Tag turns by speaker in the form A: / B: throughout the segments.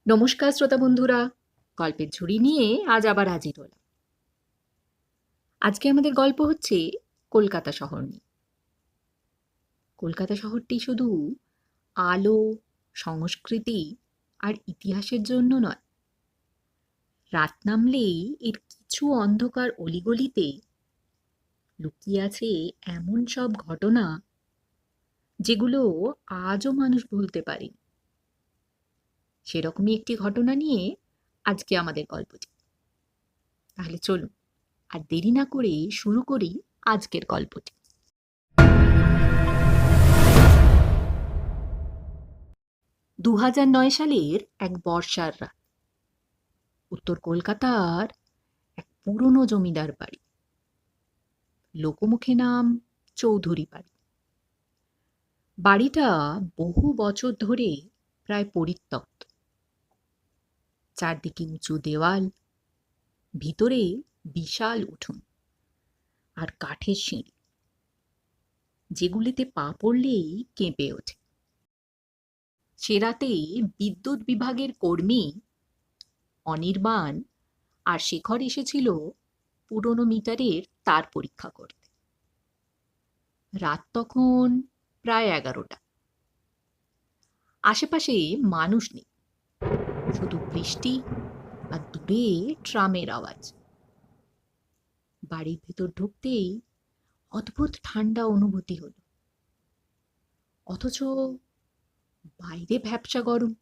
A: নমস্কার শ্রোতা বন্ধুরা, গল্পের ঝুড়ি নিয়ে আজ আবার হাজির হলাম। আজকে আমাদের গল্প হচ্ছে কলকাতা শহর নিয়ে। কলকাতা শহরটি শুধু আলো, সংস্কৃতি আর ইতিহাসের জন্য নয়, রাত নামলেই এর কিছু অন্ধকার অলিগলিতে লুকিয়ে আছে এমন সব ঘটনা যেগুলো আজও মানুষ ভুলতে পারেনি। সেরকমই একটি ঘটনা নিয়ে আজকে আমাদের গল্পটি। তাহলে চলুন আর দেরি না করে শুরু করি আজকের গল্পটি। 2009 সালের এক বর্ষার রাত, উত্তর কলকাতার এক পুরনো জমিদার বাড়ি, লোকমুখে নাম চৌধুরী বাড়ি। বাড়িটা বহু বছর ধরে প্রায় পরিত্যক্ত। চারদিকে উঁচু দেওয়াল, ভিতরে বিশাল উঠোন আর কাঠের সিঁড়ি, যেগুলিতে পা পড়লেই কেঁপে ওঠে। সে রাতে বিদ্যুৎ বিভাগের কর্মী অনির্বাণ আর শেখর এসেছিল পুরনো মিটারের তার পরীক্ষা করতে। রাত তখন প্রায় 11টা। আশেপাশে মানুষ নেই, শুধু বৃষ্টি আর দূরে ট্রামের আওয়াজ। বাড়ির ভেতর ঢুকতেই অদ্ভুত ঠান্ডা অনুভূতি হলো, অথচ বাইরে ভ্যাপসা গরম।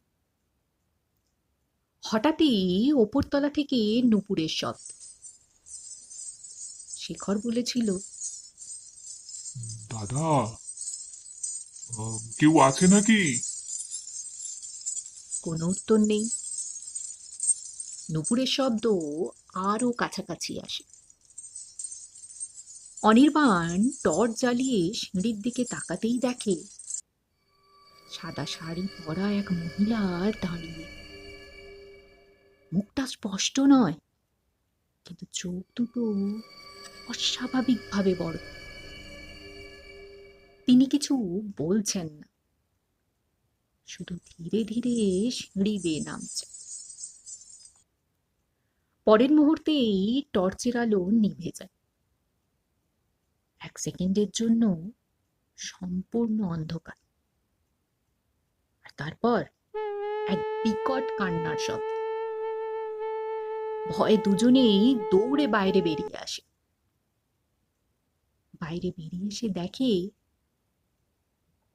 A: হঠাৎই ওপরতলা থেকে নুপুরের শব্দ। শেখর বলেছিল,
B: দাদা, কেউ আছে নাকি?
A: কোনো উত্তর নেই। নুপুরের শব্দ আরো কাছাকাছি আসে। অনির্বাণ টর্চ জ্বালিয়ে সিঁড়ির দিকে তাকাতেই দেখে সাদা শাড়ি পরা এক মহিলা দাঁড়িয়ে। মুখটা স্পষ্ট নয়, কিন্তু চোখ দুটো অস্বাভাবিকভাবে বড়। তিনি কিছু বলছেন না, শুধু ধীরে ধীরে সিঁড়ি বেয়ে নামছে। পরের মুহূর্তেই টর্চের আলো নিভে যায়। এক সেকেন্ডের জন্য সম্পূর্ণ অন্ধকার, আর তারপর এক বিকট কান্নার শব্দ। ভয়ে দুজনেই দৌড়ে বাইরে বেরিয়ে আসে। বাইরে বেরিয়ে এসে দেখে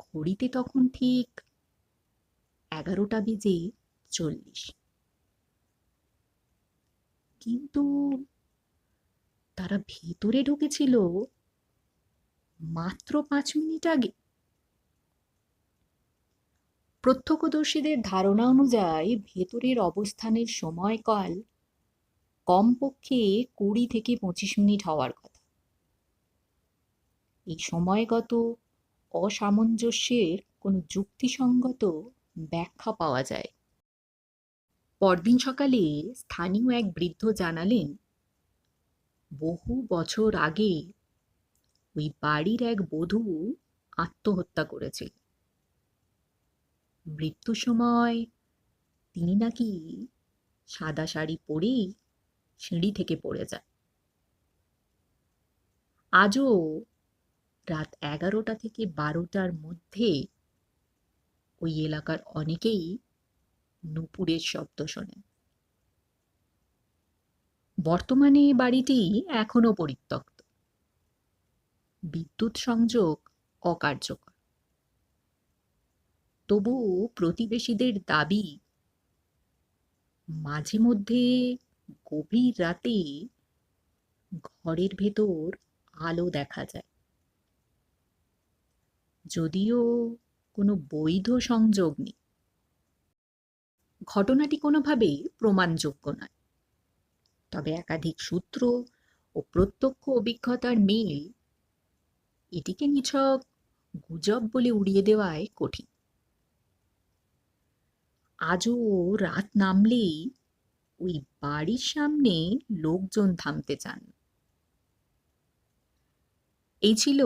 A: ঘড়িতে তখন ঠিক 11:40। কিন্তু তারা ভেতরে ঢুকেছিল মাত্র 5 মিনিট আগে। প্রত্যক্ষদর্শীদের ধারণা অনুযায়ী ভেতরের অবস্থানের সময়কাল কমপক্ষে 20 থেকে 25 মিনিট হওয়ার কথা। এই সময়গত অসামঞ্জস্যের কোনো যুক্তিসঙ্গত ব্যাখ্যা পাওয়া যায়। পরদিন সকালে স্থানীয় এক বৃদ্ধ জানালেন, বহু বছর আগে ওই বাড়ির এক বধূ আত্মহত্যা করেছিল। মৃত্যুর সময় তিনি নাকি সাদা শাড়ি পরেই সিঁড়ি থেকে পড়ে যায়। আজও রাত 11টা থেকে 12টার মধ্যে ওই এলাকার অনেকেই নুপুরের শব্দ শোনেন। বর্তমানে বাড়িটি এখনো পরিত্যক্ত, বিদ্যুৎ সংযোগ অকার্যকর। তবু প্রতিবেশীদের দাবি, মাঝে মধ্যে গভীর রাতে ঘরের ভেতর আলো দেখা যায়। যদিও কোনো বৈধ সংযোগ নেই, ঘটনাটি কোনোভাবেই প্রমাণযোগ্য নয়। তবে একাধিক সূত্র ও প্রত্যক্ষ অভিজ্ঞতার মিল এটিকে নিছক গুজব বলে উড়িয়ে দেওয়ায় কঠিন। আজও রাত নামলেই ওই বাড়ির সামনে লোকজন থামতে চান। এই ছিল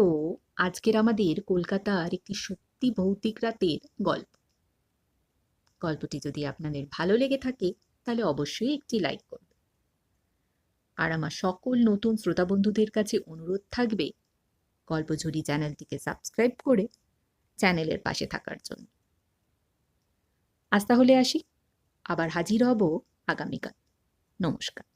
A: আজকের আমাদের কলকাতার একটি সত্যি ভৌতিক রাতের গল্প। গল্পটি যদি আপনাদের ভালো লেগে থাকে তাহলে অবশ্যই একটি লাইক করবেন। আর আমার সকল নতুন শ্রোতা বন্ধুদের কাছে অনুরোধ থাকবে গল্পঝুরি চ্যানেলটিকে সাবস্ক্রাইব করে চ্যানেলের পাশে থাকার জন্য। আজ তাহলে আসি, আবার হাজির হব আগামীকাল। নমস্কার।